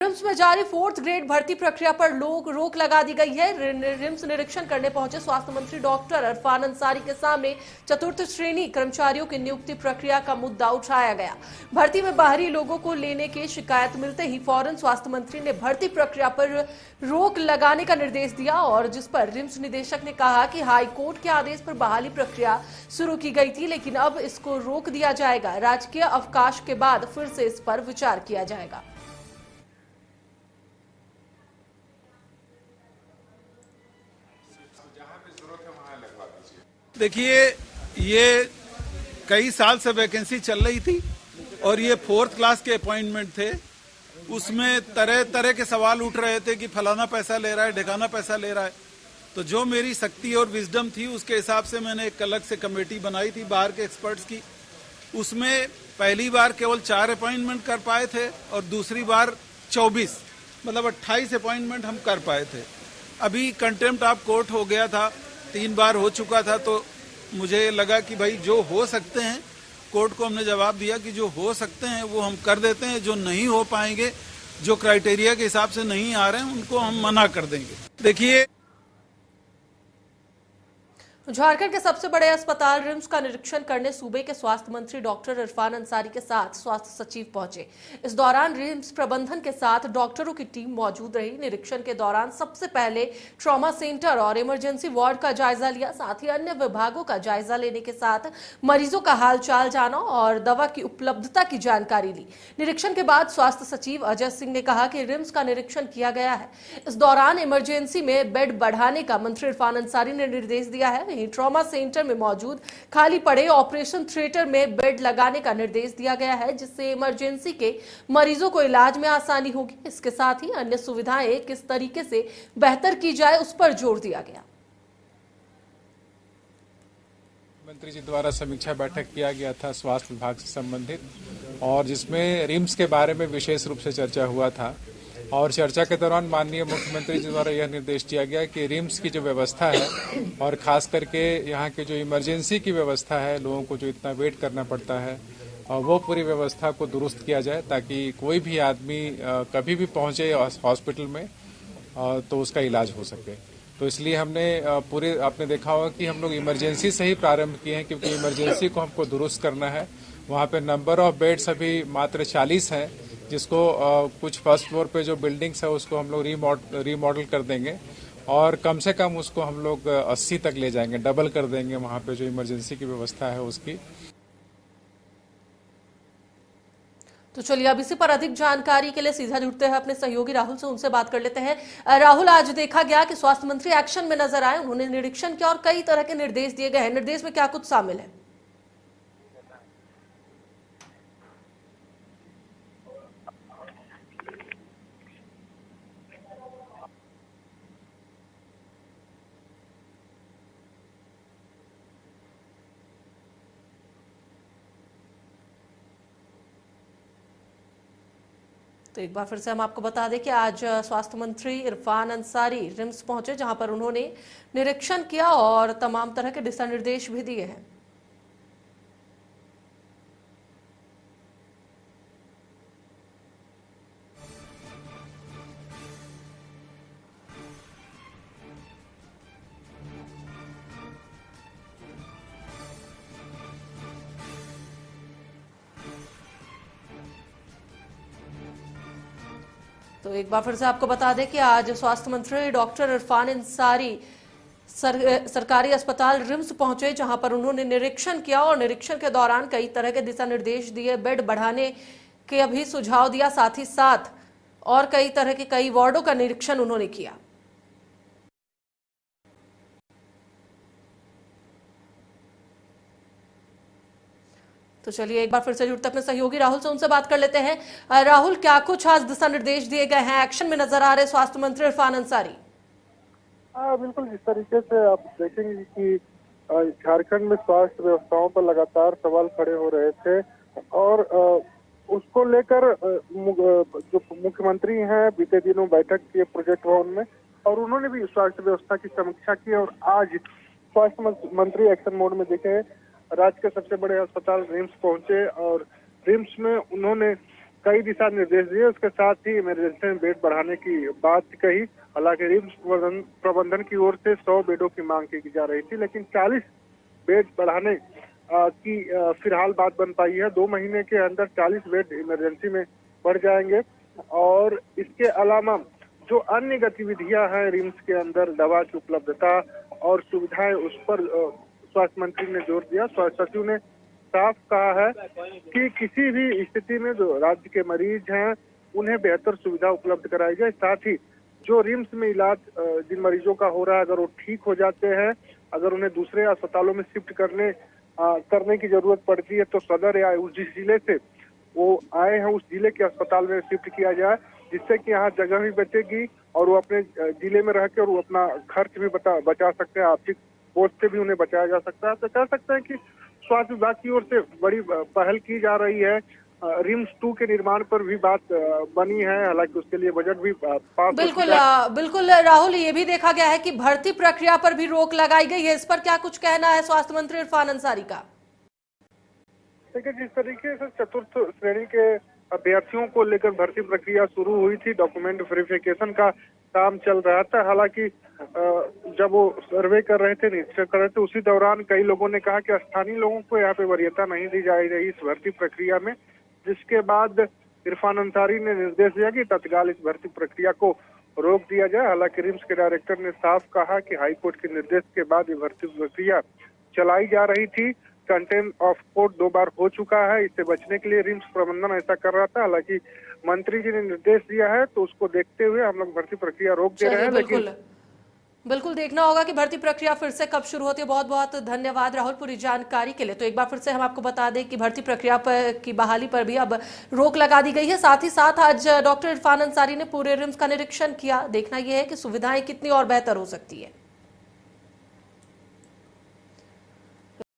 RIMS में जारी 4th grade भर्ती प्रक्रिया पर रोक लगा दी गई है। रिम्स निरीक्षण करने पहुंचे स्वास्थ्य मंत्री डॉक्टर इरफान अंसारी के सामने 4th श्रेणी कर्मचारियों की नियुक्ति प्रक्रिया का मुद्दा उठाया गया। भर्ती में बाहरी लोगों को लेने की शिकायत मिलते ही फौरन स्वास्थ्य मंत्री ने भर्ती प्रक्रिया पर रोक लगाने का निर्देश दिया, और जिस पर रिम्स निदेशक ने कहा कि हाई कोर्ट के आदेश पर बहाली प्रक्रिया शुरू की गई थी, लेकिन अब इसको रोक दिया जाएगा। राजकीय अवकाश के बाद फिर से इस पर विचार किया जाएगा। देखिए, ये कई साल से वैकेंसी चल रही थी और ये 4th क्लास के अपॉइंटमेंट थे। उसमें तरह तरह के सवाल उठ रहे थे कि फलाना पैसा ले रहा है, ढिकाना पैसा ले रहा है। तो जो मेरी शक्ति और विजडम थी उसके हिसाब से मैंने एक अलग से कमेटी बनाई थी बाहर के एक्सपर्ट्स की। उसमें पहली बार केवल 4 अपॉइंटमेंट कर पाए थे और दूसरी बार 24, मतलब 28 अपॉइंटमेंट हम कर पाए थे। अभी कंटेम्प्ट ऑफ कोर्ट हो गया था, 3 बार हो चुका था, तो मुझे लगा कि भाई जो हो सकते हैं, कोर्ट को हमने जवाब दिया कि जो हो सकते हैं वो हम कर देते हैं, जो नहीं हो पाएंगे, जो क्राइटेरिया के हिसाब से नहीं आ रहे हैं, उनको हम मना कर देंगे। देखिए, झारखंड के सबसे बड़े अस्पताल रिम्स का निरीक्षण करने सूबे के स्वास्थ्य मंत्री डॉक्टर इरफान अंसारी के साथ स्वास्थ्य सचिव पहुंचे। इस दौरान रिम्स प्रबंधन के साथ डॉक्टरों की टीम मौजूद रही। निरीक्षण के दौरान सबसे पहले ट्रॉमा सेंटर और इमरजेंसी वार्ड का जायजा लिया, साथ ही अन्य विभागों का जायजा लेने के साथ मरीजों का हालचाल जाना और दवा की उपलब्धता की जानकारी ली। निरीक्षण के बाद स्वास्थ्य सचिव अजय सिंह ने कहा कि रिम्स का निरीक्षण किया गया है। इस दौरान इमरजेंसी में बेड बढ़ाने का मंत्री इरफान अंसारी ने निर्देश दिया है। ट्रॉमा सेंटर में मौजूद खाली पड़े ऑपरेशन थिएटर में बेड लगाने का निर्देश दिया गया है, जिससे इमरजेंसी के मरीजों को इलाज में आसानी होगी। इसके साथ ही अन्य सुविधाएं किस तरीके से बेहतर की जाए उस पर जोर दिया गया। मंत्री जी द्वारा समीक्षा बैठक किया गया था स्वास्थ्य विभाग से संबंधित, और जिसमें रिम्स के बारे में विशेष रूप से चर्चा हुआ था। और चर्चा के दौरान माननीय मुख्यमंत्री जी द्वारा यह निर्देश दिया गया कि रिम्स की जो व्यवस्था है और खास करके यहाँ की जो इमरजेंसी की व्यवस्था है, लोगों को जो इतना वेट करना पड़ता है, वो पूरी व्यवस्था को दुरुस्त किया जाए, ताकि कोई भी आदमी कभी भी पहुंचे हॉस्पिटल में तो उसका इलाज हो सके। तो इसलिए हमने पूरे, आपने देखा होगा कि हम लोग इमरजेंसी से ही प्रारंभ किए हैं, क्योंकि इमरजेंसी को हमको दुरुस्त करना है। वहाँ पे नंबर ऑफ बेड्स अभी मात्र 40 है, जिसको कुछ फर्स्ट फ्लोर पे जो बिल्डिंग्स है उसको हम लोग रीमॉडल कर देंगे और कम से कम उसको हम लोग 80 तक ले जाएंगे, डबल कर देंगे वहाँ पे जो इमरजेंसी की व्यवस्था है उसकी। तो चलिए अब इसी पर अधिक जानकारी के लिए सीधा जुड़ते हैं अपने सहयोगी राहुल से, उनसे बात कर लेते हैं। राहुल, आज देखा गया कि स्वास्थ्य मंत्री एक्शन में नजर आए, उन्होंने निरीक्षण किया और कई तरह के निर्देश दिए गए हैं। निर्देश में क्या कुछ शामिल है? तो एक बार फिर से हम आपको बता दें कि आज स्वास्थ्य मंत्री इरफान अंसारी रिम्स पहुंचे, जहां पर उन्होंने निरीक्षण किया और तमाम तरह के दिशा निर्देश भी दिए हैं। तो एक बार फिर से आपको बता दें कि आज स्वास्थ्य मंत्री डॉक्टर इरफान अंसारी सरकारी अस्पताल रिम्स पहुंचे, जहां पर उन्होंने निरीक्षण किया और निरीक्षण के दौरान कई तरह के दिशा निर्देश दिए, बेड बढ़ाने के भी सुझाव दिया, साथ ही साथ और कई तरह के कई वार्डों का निरीक्षण उन्होंने किया। तो चलिए एक बार फिर से जुड़ते अपने सहयोगी राहुल से, उनसे बात कर लेते हैं। राहुल, क्या कुछ आज दिशा निर्देश दिए गए हैं? एक्शन में नजर आ रहे स्वास्थ्य मंत्री इरफान अंसारी। बिल्कुल, जिस तरीके से आप देखेंगे कि झारखंड में स्वास्थ्य व्यवस्थाओं पर लगातार सवाल खड़े हो रहे थे और उसको लेकर जो मुख्यमंत्री हैं बीते दिनों बैठक की प्रोजेक्ट भवन में, और उन्होंने भी स्वास्थ्य व्यवस्था की समीक्षा की। और आज स्वास्थ्य मंत्री एक्शन मोड में देखे राज्य के सबसे बड़े अस्पताल रिम्स पहुंचे और रिम्स में उन्होंने कई दिशा निर्देश दिए। उसके साथ ही इमरजेंसी में बेड बढ़ाने की बात कही। हालांकि रिम्स प्रबंधन की ओर से 100 बेडों की मांग की जा रही थी, लेकिन 40 बेड बढ़ाने की फिलहाल बात बन पाई है। 2 महीने के अंदर 40 बेड इमरजेंसी में बढ़ जाएंगे। और इसके अलावा जो अन्य गतिविधियां हैं रिम्स के अंदर, दवा की उपलब्धता और सुविधाएं, उस पर स्वास्थ्य मंत्री ने जोर दिया। स्वास्थ्य सचिव ने साफ कहा है कि किसी भी स्थिति में जो राज्य के मरीज हैं उन्हें बेहतर सुविधा उपलब्ध कराई जाए। साथ ही जो रिम्स में इलाज जिन मरीजों का हो रहा है, अगर वो ठीक हो जाते हैं, अगर उन्हें दूसरे अस्पतालों में शिफ्ट करने की जरूरत पड़ती है, तो सदर या उस जिस जिले से वो आए हैं उस जिले के अस्पताल में शिफ्ट किया जाए, जिससे कि यहाँ जगह भी बचेगी और वो अपने जिले में रहकर वो अपना खर्च भी बचा सकते हैं। आर्थिक बोझ से भी उन्हें बचाया जा सकता है। तो कह सकते हैं कि स्वास्थ्य विभाग की ओर से बड़ी पहल की जा रही है। रिम्स 2 के निर्माण पर भी बात बनी है। हालांकि उसके लिए बजट भी पास हो बिल्कुल चुका है। बिल्कुल राहुल, ये भी देखा गया है कि भर्ती प्रक्रिया पर भी रोक लगाई गई है। इस पर क्या कुछ कहना है स्वास्थ्य मंत्री इरफान अंसारी का? देखिए, जिस तरीके से चतुर्थ श्रेणी के अभ्यर्थियों को लेकर भर्ती प्रक्रिया शुरू हुई थी, डॉक्यूमेंट वेरिफिकेशन का काम चल रहा था। हालांकि जब वो सर्वे कर रहे थे, निरीक्षण कर रहे थे, उसी दौरान कई लोगों ने कहा कि स्थानीय लोगों को यहाँ पे वरीयता नहीं दी जा रही इस भर्ती प्रक्रिया में, जिसके बाद इरफान अंसारी ने निर्देश दिया कि तत्काल इस भर्ती प्रक्रिया को रोक दिया जाए। हालांकि रिम्स के डायरेक्टर ने साफ कहा कि हाईकोर्ट के निर्देश के बाद ये भर्ती प्रक्रिया चलाई जा रही थी। कंटेम्प्ट ऑफ कोर्ट 2 बार हो चुका है। इससे बचने के लिए रिम्स प्रबंधन ऐसा कर रहा था। हालांकि मंत्री जी ने निर्देश दिया है, तो उसको देखते हुए हम लोग भर्ती प्रक्रिया रोक दे रहे हैं। बिल्कुल बिल्कुल देखना होगा कि भर्ती प्रक्रिया फिर से कब शुरू होती है। बहुत बहुत धन्यवाद राहुल पूरी जानकारी के लिए। तो एक बार फिर से हम आपको बता दें कि भर्ती प्रक्रिया पर की बहाली पर भी अब रोक लगा दी गई है। साथ ही साथ आज डॉक्टर इरफान अंसारी ने पूरे रिम्स का निरीक्षण किया। देखना यह है कि सुविधाएं कितनी और बेहतर हो सकती है।